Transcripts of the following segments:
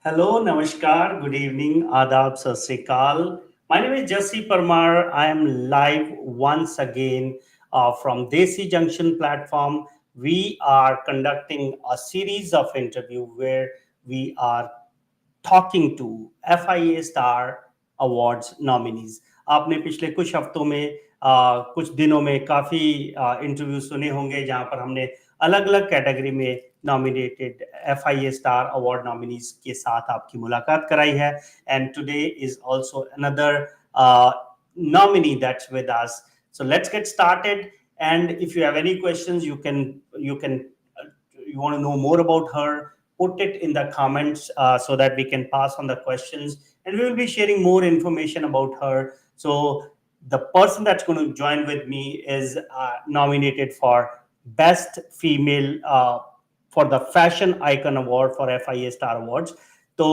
Hello, Namaskar, good evening, Adab, Sat Sri Akal. My name is Jesse Parmar. I am live once again from Desi Junction platform. We are conducting a series of interview where we are talking to FIA star awards nominees. आपने पिछले कुछ हफ्तों में कुछ दिनों में काफ़ी interview सुने होंगे जहां पर हमने अलग अलग कैटेगरी में nominated FIA star award nominees के साथ आपकी मुलाकात कराई है। And today is also another nominee that's with us. So let's get started. And if you have any questions, you want to know more about her, put it in the comments so that we can pass on the questions, and we will be sharing more information about her. So the person that's going to join with me is nominated for best female for the fashion icon award for FIA star awards. तो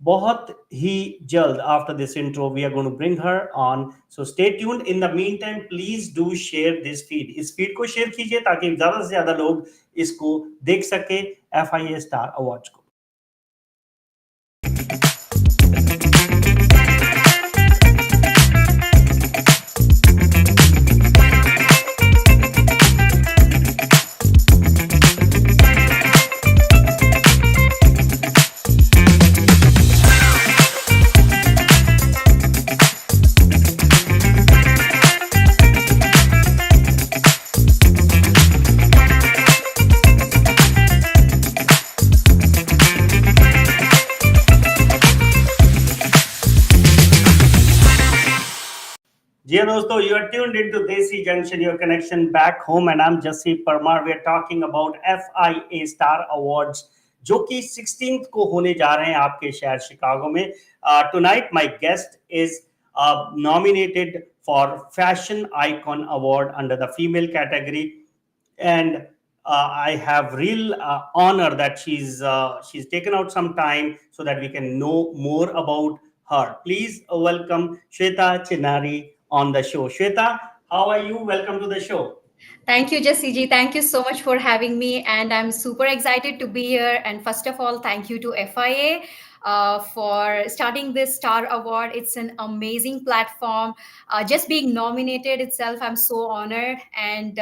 बहुत ही जल्द after this intro we are going to bring her on, so stay tuned. In the mean time please do share this feed, इस feed को share कीजिए ताकि ज्यादा से ज्यादा लोग इसको देख सके FIA स्टार अवार्ड्स को। Dear dosto, you are tuned into Desi Junction, your connection back home, and I'm Jesse Parmar. We are talking about FIA Star Awards, जो कि 16th को होने जा रहे हैं आपके शहर शिकागो में। Tonight, my guest is nominated for Fashion Icon Award under the female category, and I have real honor that she's taken out some time so that we can know more about her. Please welcome Shweta Chinari on the show. Shweta, how are you? Welcome to the show. Thank you, Jesse ji. Thank you so much for having me. And I'm super excited to be here. And first of all, thank you to FIA for starting this Star Award. It's an amazing platform. Just being nominated itself, I'm so honored. And,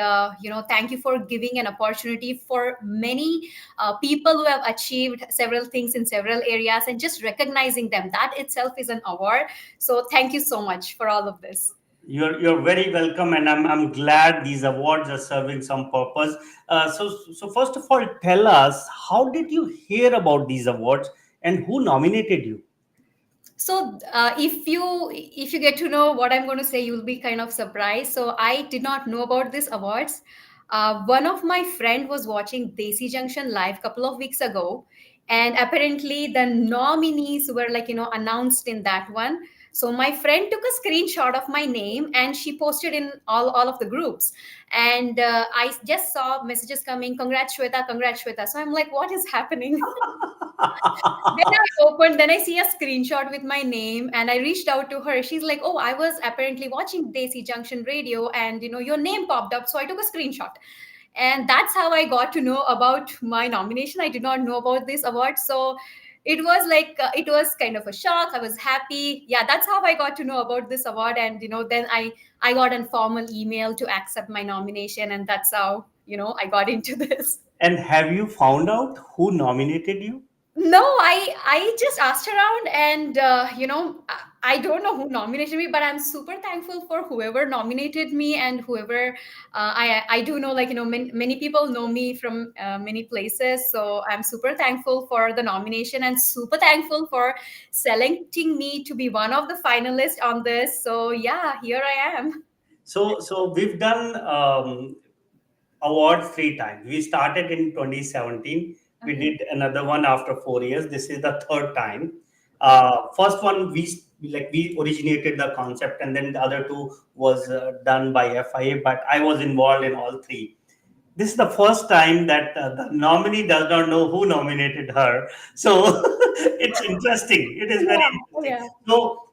thank you for giving an opportunity for many people who have achieved several things in several areas and just recognizing them. That itself is an award. So thank you so much for all of this. You're very welcome, and I'm glad these awards are serving some purpose. So first of all, tell us, how did you hear about these awards and who nominated you? So if you get to know what I'm going to say, you'll be kind of surprised. So I did not know about these awards. One of my friend was watching Desi Junction live couple of weeks ago, and apparently the nominees were announced in that one. So my friend took a screenshot of my name and she posted in all of the groups, and I just saw messages coming, congrats Shweta, congrats Shweta. So I'm like, what is happening? Then I see a screenshot with my name and I reached out to her. She's like, oh, I was apparently watching Desi Junction Radio and your name popped up. So I took a screenshot. And that's how I got to know about my nomination. I did not know about this award. So it was it was kind of a shock. I was happy. Yeah, that's how I got to know about this award. And then I got a formal email to accept my nomination, and that's how I got into this. And have you found out who nominated you? No, I just asked around, and I don't know who nominated me, but I'm super thankful for whoever nominated me and whoever I do know. Many people know me from many places, so I'm super thankful for the nomination and super thankful for selecting me to be one of the finalists on this. So yeah, here I am. So we've done awards 3 times. We started in 2017. We did another one after 4 years. This is the third time. First one we originated the concept, and then the other two was done by FIA. But I was involved in all three. This is the first time that the nominee does not know who nominated her. So it's interesting. It is very interesting. Yeah. So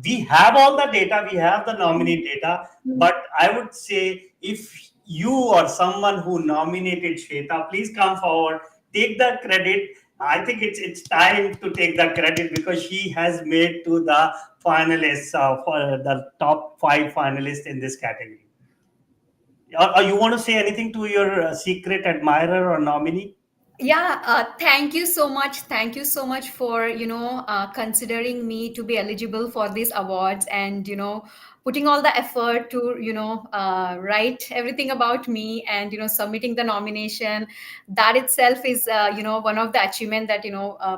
we have all the data, we have the nominee data, but I would say if you or someone who nominated Shweta, please come forward, take the credit. I think it's time to take the credit because she has made to the finalists for the top five finalists in this category. Or you want to say anything to your secret admirer or nominee? Yeah, thank you so much. Thank you so much for, considering me to be eligible for these awards and, putting all the effort to, write everything about me and, submitting the nomination. That itself is, one of the achievement that,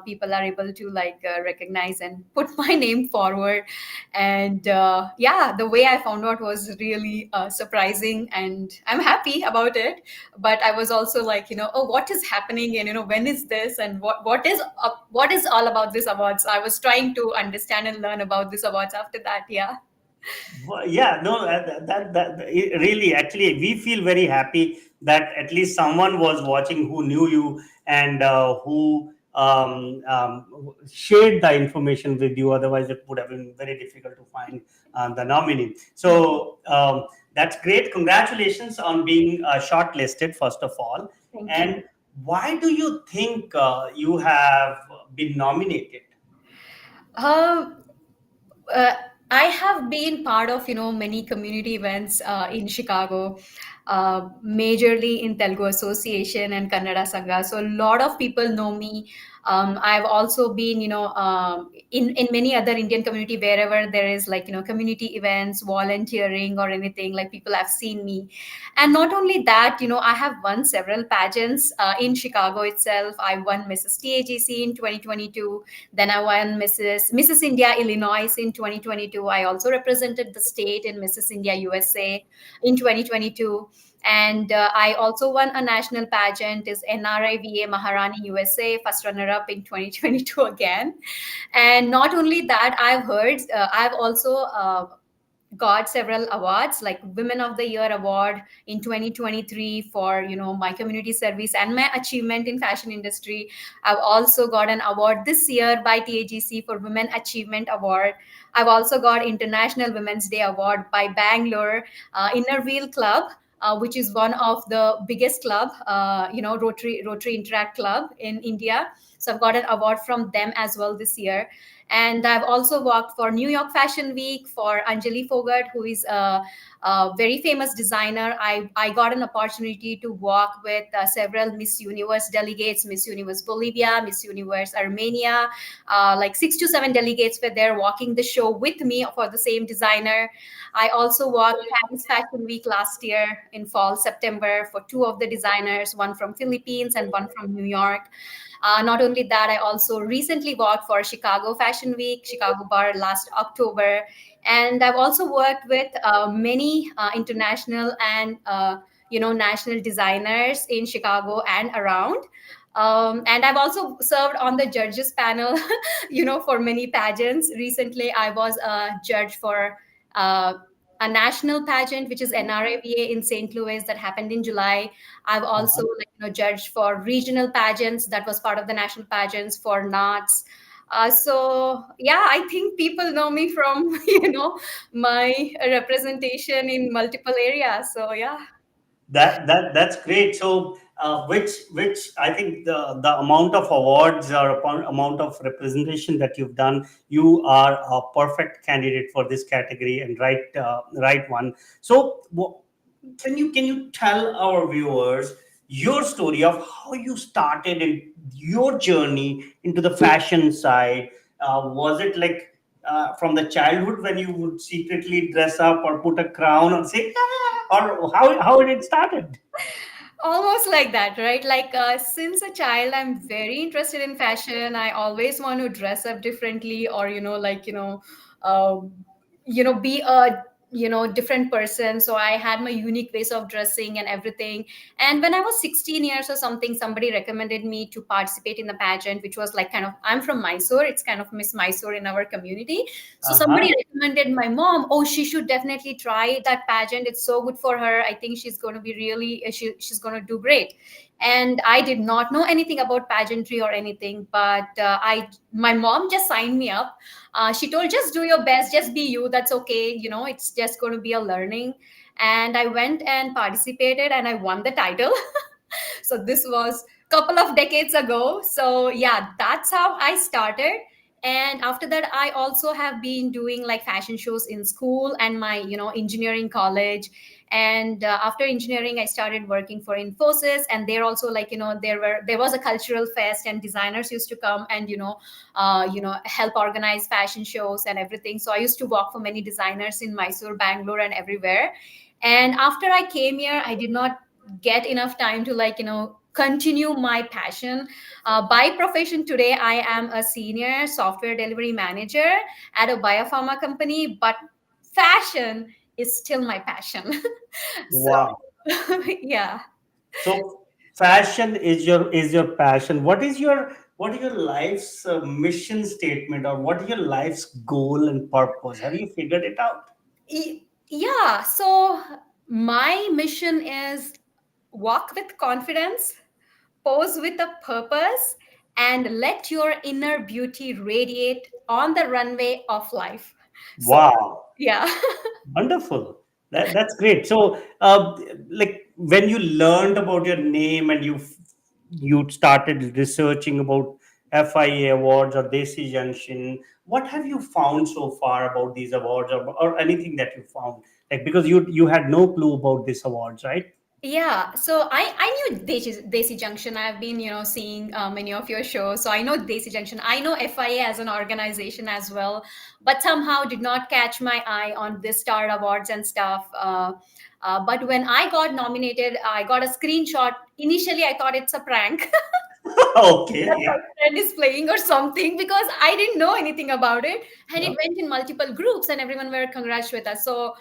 people are able to like recognize and put my name forward. And yeah, the way I found out was really surprising and I'm happy about it. But I was also like, oh, what is happening, and when is this, and what is all about this awards. I was trying to understand and learn about this awards after that. Yeah. Yeah, no, really, actually, we feel very happy that at least someone was watching who knew you and who shared the information with you. Otherwise, it would have been very difficult to find the nominee. So that's great. Congratulations on being shortlisted, first of all. Thank you. And why do you think you have been nominated? um uh, I have been part of many community events in Chicago, majorly in Telugu Association and Kannada Sangha. So a lot of people know me. I've also been in many other Indian community wherever there is like community events, volunteering or anything, like people have seen me. And not only that, I have won several pageants in Chicago itself. I won Mrs. TAGC in 2022. Then I won Mrs. India Illinois in 2022. I also represented the state in Mrs. India USA in 2022. And I also won a national pageant is NRIVA Maharani USA, first runner up in 2022 again. And not only that, I've also got several awards like Women of the Year award in 2023 for my community service and my achievement in fashion industry. I've also got an award this year by TAGC for Women Achievement Award. I've also got International Women's Day Award by Bangalore Inner Wheel Club, which is one of the biggest club, Rotary Interact Club in India. So I've got an award from them as well this year. And I've also worked for New York Fashion Week for Anjali Fogart, who is a very famous designer. I got an opportunity to work with several Miss Universe delegates, Miss Universe Bolivia, Miss Universe Armenia. Like 6 to 7 delegates were there walking the show with me for the same designer. I also worked Paris Fashion Week last year in fall, September, for two of the designers, one from Philippines and one from New York. Not only that, I also recently worked for Chicago Fashion Week, Chicago Bar last October. And I've also worked with many international and national designers in Chicago and around. And I've also served on the judges panel, for many pageants. Recently, I was a judge for uh, a national pageant, which is NRAVA in St. Louis that happened in July. I've also judged for regional pageants that was part of the national pageants for NATS. So yeah, I think people know me from my representation in multiple areas. So yeah. That's great. So, which I think the amount of awards or amount of representation that you've done, you are a perfect candidate for this category and right one. So, can you tell our viewers your story of how you started in your journey into the fashion side? Was it like from the childhood when you would secretly dress up or put a crown and say, "Ah," or how it started? Almost like that, right? Like since a child, I'm very interested in fashion. I always want to dress up differently, or uh, be a different person. So I had my unique ways of dressing and everything. And when I was 16 years or something, somebody recommended me to participate in the pageant, which was like kind of, I'm from Mysore, it's kind of Miss Mysore in our community. So Uh-huh. somebody recommended my mom, oh, she should definitely try that pageant. It's so good for her. I think she's going to be really, she's going to do great. And I did not know anything about pageantry or anything, but my mom just signed me up. She told, just do your best, just be you. That's okay. It's just going to be a learning. And I went and participated and I won the title. So this was couple of decades ago. So yeah, that's how I started. And after that, I also have been doing like fashion shows in school and my engineering college. And after engineering, I started working for Infosys, and there also, like, there was a cultural fest, and designers used to come and help organize fashion shows and everything. So I used to work for many designers in Mysore, Bangalore, and everywhere. And after I came here, I did not get enough time to, like, continue my passion. By profession today, I am a senior software delivery manager at a biopharma company, but fashion is still my passion. So Wow. yeah. So fashion is your passion. What is your life's mission statement, or what is your life's goal and purpose? Have you figured it out? Yeah, so my mission is walk with confidence, pose with a purpose, and let your inner beauty radiate on the runway of life. So Wow. yeah. Wonderful. That's great. So, like when you learned about your name and you started researching about FIA awards or Desi Junction, what have you found so far about these awards, or anything that you found? Like, because you had no clue about these awards, right? Yeah, so I knew Desi Junction. I've been, seeing many of your shows, so I know Desi Junction. I know FIA as an organization as well, but somehow did not catch my eye on this Star Awards and stuff. But when I got nominated, I got a screenshot. Initially, I thought it's a prank. Okay. That Yeah. my friend is playing or something, because I didn't know anything about it, and Yeah. it went in multiple groups and everyone were congratulating us. So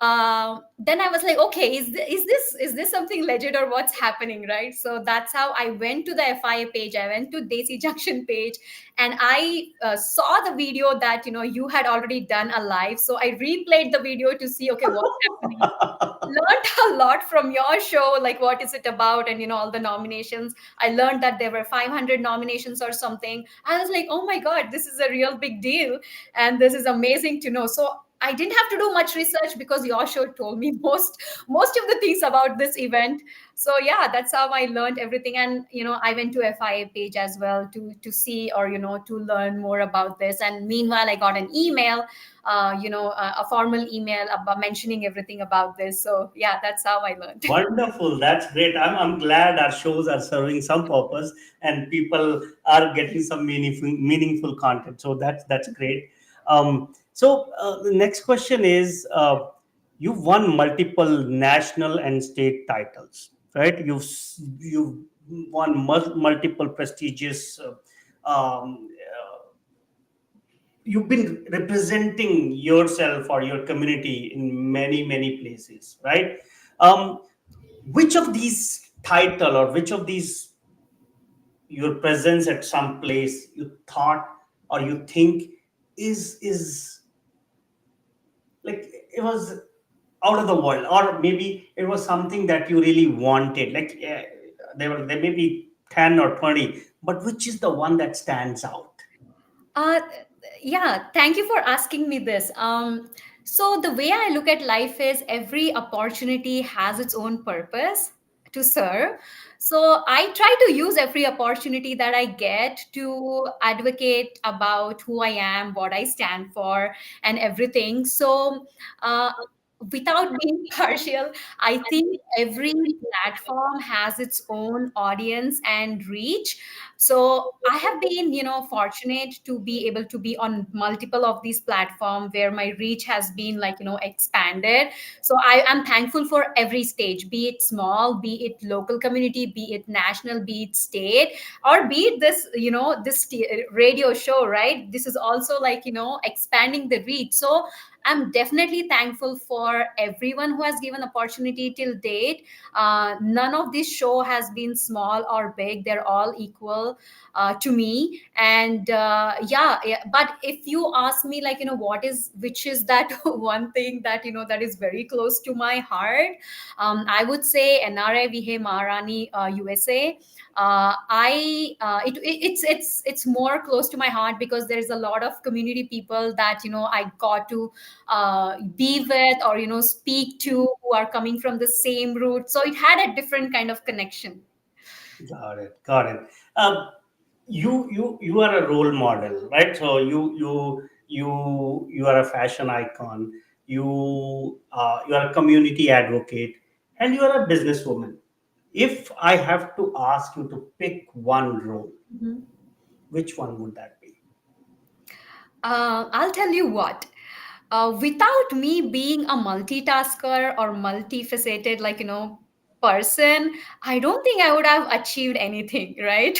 then I was like, okay, is this something legit or what's happening, right? So that's how I went to the FIA page. I went to Desi Junction page, and I saw the video that you had already done a live. So I replayed the video to see, okay, what's happening. Learned a lot from your show, like what is it about, and all the nominations. I learned that there were 500 nominations or something. I was like, oh my god, this is a real big deal, and this is amazing to know. So I didn't have to do much research, because your show told me most of the things about this event. So yeah, that's how I learned everything. And I went to FIA page as well to see, or to learn more about this. And meanwhile, I got an email, a formal email about mentioning everything about this. So yeah, that's how I learned. Wonderful. That's great. I'm glad our shows are serving some purpose and people are getting some meaningful content. So that's great. The next question is, you've won multiple national and state titles, right? You've won multiple prestigious. You've been representing yourself or your community in many places, right? Um, which of these title, or which of these your presence at some place you thought or you think is like it was out of the world, or maybe it was something that you really wanted, like there may be 10 or 20, but which is the one that stands out? Uh, yeah, thank you for asking me this. So the way I look at life is every opportunity has its own purpose to serve. So I try to use every opportunity that I get to advocate about who I am, what I stand for, and everything. So uh, without being partial, I think every platform has its own audience and reach. So I have been fortunate to be able to be on multiple of these platforms where my reach has been, like, expanded. So I am thankful for every stage, be it small, be it local community, be it national, be it state, or be it this radio show, right? This is also, like, expanding the reach. So I'm definitely thankful for everyone who has given opportunity till date. None of this show has been small or big, they're all equal to me. And yeah, but if you ask me, like, which is that one thing that that is very close to my heart, I would say NRA Vihe Maharani, USA. It's more close to my heart, because there's a lot of community people that I got to be with, or speak to, who are coming from the same route. So it had a different kind of connection. Got it. Got it. Um, you are a role model, right? So you are a fashion icon. You are a community advocate, and you are a businesswoman. If I have to ask you to pick one role, Mhm. which one would that be? I'll tell you what. Without me being a multitasker or multifaceted, person, I don't think I would have achieved anything, right?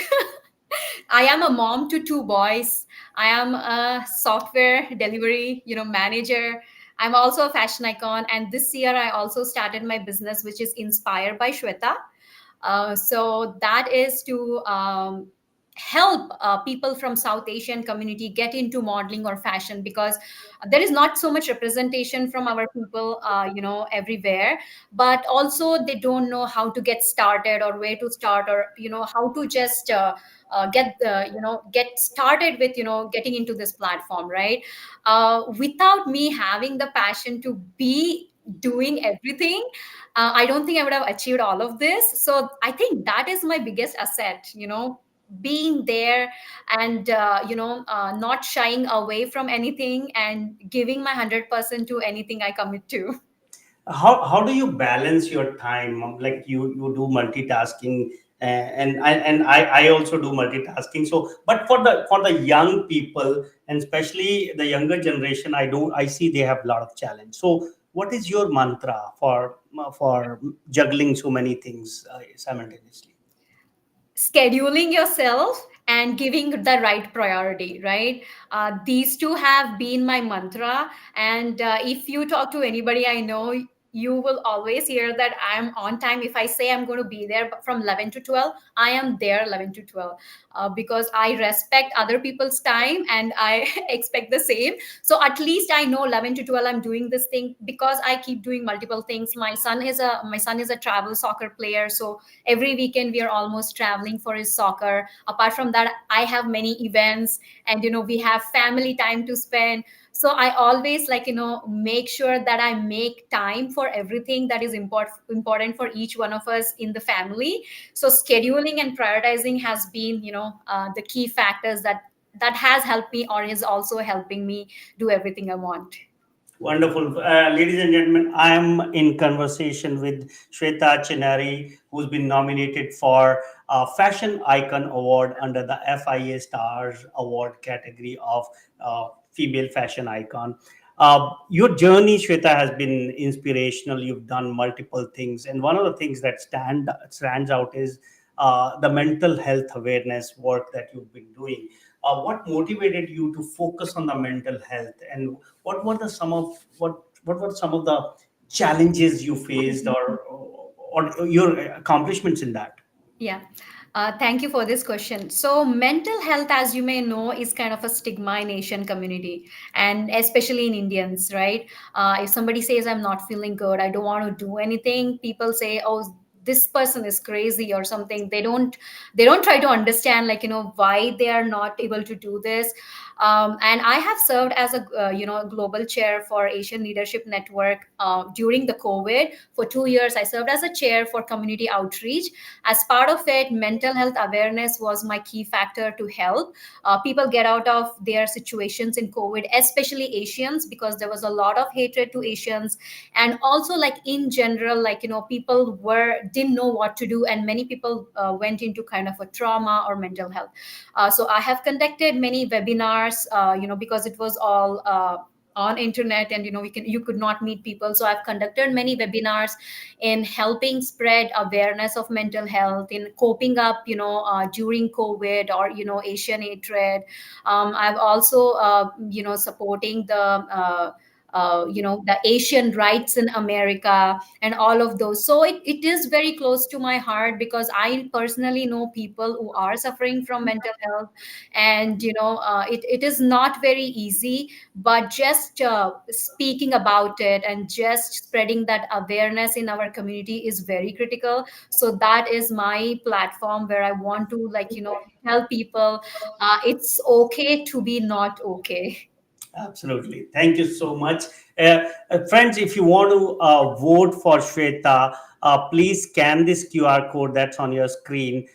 I am a mom to two boys. I am a software delivery, manager. I'm also a fashion icon, and this year I also started my business, which is inspired by Shweta. So that is to help people from South Asian community get into modeling or fashion, because there is not so much representation from our people, everywhere. But also they don't know how to get started, or where to start, or how to just get started with getting into this platform, right? Without me having the passion to be doing everything, I don't think I would have achieved all of this. So I think that is my biggest asset, being there, and not shying away from anything, and giving my 100% to anything I commit to. How do you balance your time? Like you do multitasking, and I also do multitasking. So, but for the young people, and especially the younger generation, I see they have a lot of challenge. So what is your mantra for juggling so many things simultaneously? Scheduling yourself and giving the right priority, right? These two have been my mantra. And if you talk to anybody I know, you will always hear that I'm on time. If I say I'm going to be there from 11 to 12, I am there 11 to 12, because I respect other people's time, and I expect the same. So at least I know 11 to 12 I'm doing this thing, because I keep doing multiple things. My son is a travel soccer player, so every weekend we are almost traveling for his soccer. Apart from that, I have many events, and we have family time to spend. So I always make sure that I make time for everything that is important for each one of us in the family. So scheduling and prioritizing has been the key factors that has helped me, or is also helping me do everything I want. Wonderful. Ladies and gentlemen, I am in conversation with Shweta Chinari, who's been nominated for a Fashion Icon Award under the FIA Stars Award category of Female Fashion Icon. Your journey, Shweta, has been inspirational. You've done multiple things. And one of the things that stands out is the mental health awareness work that you've been doing. What motivated you to focus on the mental health, and what were some of the challenges you faced, or your accomplishments in that? Yeah. Thank you for this question. So, mental health, as you may know, is kind of a stigma in Asian community, and especially in Indians, right? If somebody says, "I'm not feeling good, I don't want to do anything," people say, "Oh, this person is crazy," or something. They don't try to understand, why they are not able to do this. And I have served as a global chair for Asian Leadership Network during the COVID for 2 years. I served as a chair for community outreach. As part of it, mental health awareness was my key factor to help people get out of their situations in COVID, especially Asians, because there was a lot of hatred to Asians. And also, in general, people didn't know what to do, and many people went into kind of a trauma or mental health. So I have conducted many webinars, because it was all on internet, and you could not meet people. So I've conducted many webinars in helping spread awareness of mental health, in coping up during COVID, or Asian hatred. I've also supporting the Asian rights in America, and all of those. So it is very close to my heart, because I personally know people who are suffering from mental health. And it is not very easy, but just speaking about it and just spreading that awareness in our community is very critical. So that is my platform, where I want to tell people it's okay to be not okay. Absolutely. Thank you so much. Friends, if you want to vote for Shweta, please scan this QR code that's on your screen.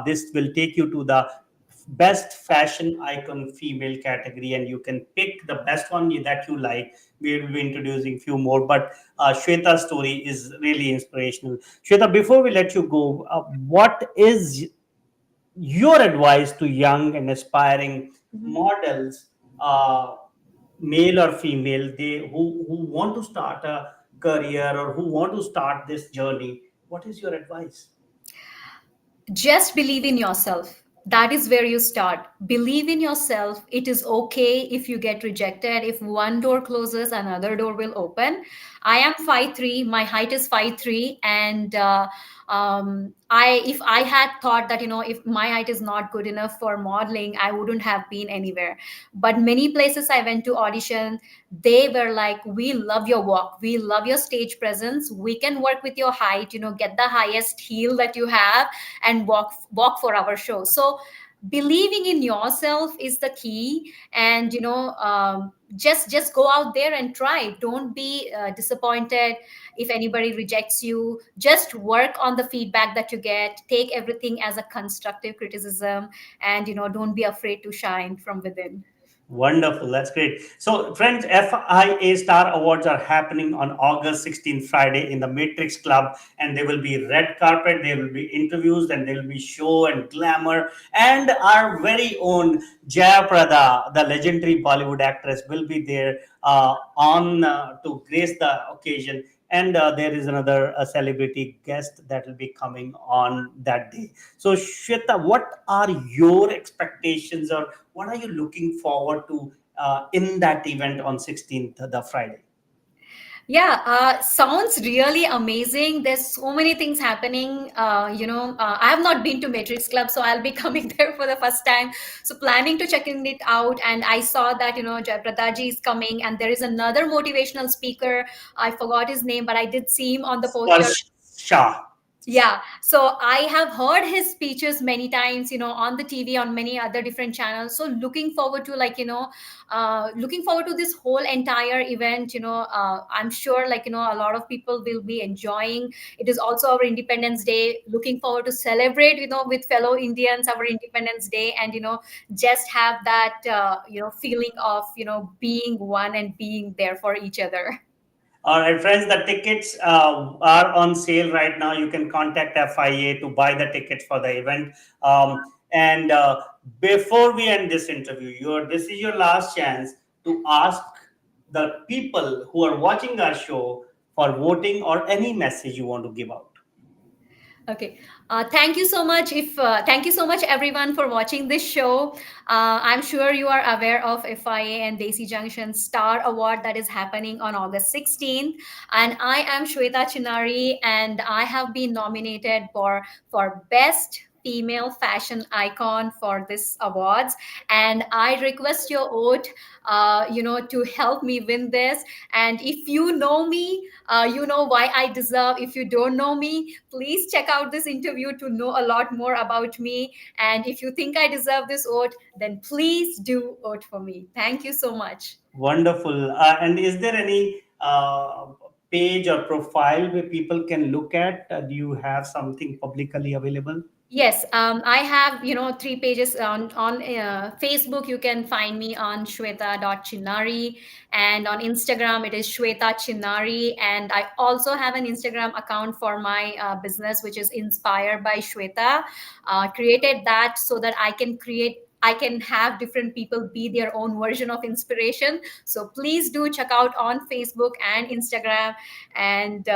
This will take you to the best fashion icon female category, and you can pick the best one that you like. We will be introducing few more, but Shweta's story is really inspirational. Shweta, before we let you go, what is your advice to young and aspiring models, male or female, who want to start a career or who want to start this journey? What is your advice? Just believe in yourself. That is where you start. Believe in yourself. It is okay if you get rejected. If one door closes, another door will open. I am 5'3", my height is 5'3", and I if I had thought that, if my height is not good enough for modeling, I wouldn't have been anywhere. But many places I went to audition, they were like, we love your walk, we love your stage presence, we can work with your height, get the highest heel that you have and walk for our show. So believing in yourself is the key. And just go out there and try. Don't be disappointed if anybody rejects you. Just work on the feedback that you get, take everything as a constructive criticism, and don't be afraid to shine from within. Wonderful. That's great. So, friends, FIA Star Awards are happening on August 16th, Friday, in the Matrix Club, and there will be red carpet, there will be interviews, and there will be show and glamour. And our very own Jaya Prada, the legendary Bollywood actress, will be there on to grace the occasion. And there is another celebrity guest that will be coming on that day. So, Shweta, what are your expectations, or what are you looking forward to in that event on 16th, the Friday? Yeah, sounds really amazing. There's so many things happening. I have not been to Matrix Club, so I'll be coming there for the first time. So planning to checking it out, and I saw that Jayaprada ji is coming, and there is another motivational speaker. I forgot his name, but I did see him on the poster. Sparsh Shah. Yeah, so I have heard his speeches many times, on the TV, on many other different channels. So looking forward to, looking forward to this whole entire event. I'm sure, a lot of people will be enjoying. It is also our Independence Day. Looking forward to celebrate, with fellow Indians our Independence Day, and just have that feeling of being one and being there for each other. All right, friends, the tickets are on sale right now. You can contact FIA to buy the tickets for the event. And before we end this interview, this is your last chance to ask the people who are watching our show for voting or any message you want to give out. Okay. Thank you so much. Thank you so much, everyone, for watching this show. I'm sure you are aware of FIA and Desi Junction Star Award that is happening on August 16th. And I am Shweta Chinari, and I have been nominated for Best Female Fashion Icon for this awards. And I request your vote, to help me win this. And if you know me, you know why I deserve. If you don't know me, please check out this interview to know a lot more about me. And if you think I deserve this vote, then please do vote for me. Thank you so much. Wonderful. And is there any page or profile where people can look at? Do you have something publicly available? Yes, I have 3 pages on Facebook. You can find me on shweta.chinari, and on Instagram it is Shweta Chinari, and I also have an Instagram account for my business, which is Inspired by Shweta. Created that so that I can have different people be their own version of inspiration. So please do check out on Facebook and Instagram, and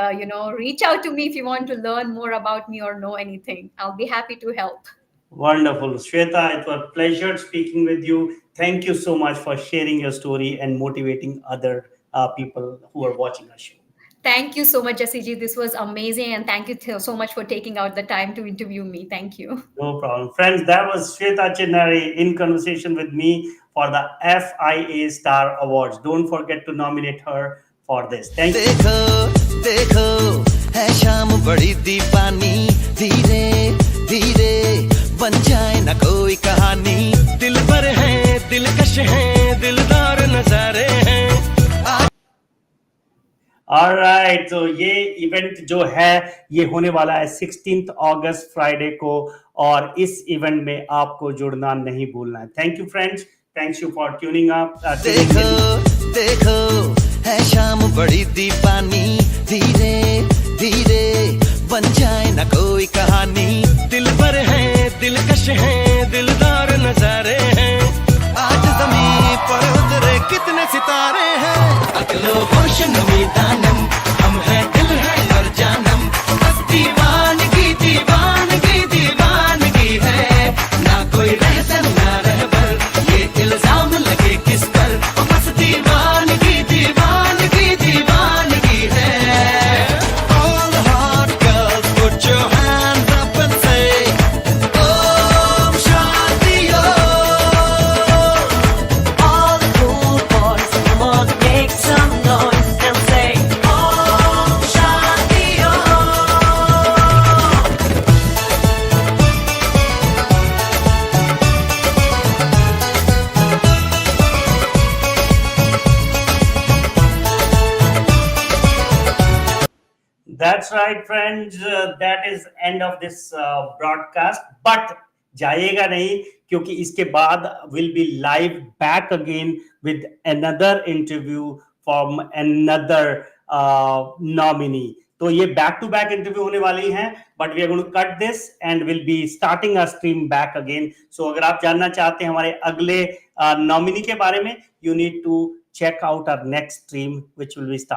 reach out to me if you want to learn more about me or know anything. I'll be happy to help. Wonderful. Shweta, it was a pleasure speaking with you. Thank you so much for sharing your story and motivating other people who are watching our show. Thank you so much, Jesse ji. This was amazing, and thank you so much for taking out the time to interview me. Thank you. No problem. Friends, that was Shweta Chinari in conversation with me for the FIA Star Awards. Don't forget to nominate her for this. Thank you. देखो देखो है शाम बड़ी दीवानी, धीरे धीरे बन जाए ना कोई कहानी, दिल पर है दिलकश है दिलदार नजारे। ऑलराइट, तो ये इवेंट जो है ये होने वाला है 16 अगस्त फ्राइडे को, और इस इवेंट में आपको जुड़ना नहीं भूलना है। Thank you friends, thanks you for tuning up. देखो देखो है शाम बड़ी दीपानी, धीरे धीरे बन जाए ना कोई कहानी। दिल भर है, दिलकश है, दिलदार नजारे हैं। आज ज़मीं पर उतरे कितने सितारे हैं। अगलो होशन में दानम, हम है दिल है और जानम। बस दीवानगी दीवानगी दीवानगी है, ना कोई रहसम ना रहबर, ये इल्जाम लगे किस पर। बस दीवानगी दीवानगी दीवानगी है। All the hot girls put your hands up and say Om Shanti Om. All the cool boys, come on, make some noise and say Om Shanti Om. That's right, friends. That is end of this broadcast. But जाइएगा नहीं, क्योंकि इसके बाद will be live back again with another interview from another nominee. तो ये back to back interview होने वाली हैं, but we are going to cut this and will be starting a stream back again. So अगर आप जानना चाहते हैं हमारे अगले नॉमिनी के बारे में, you need to check out our next stream which will be starting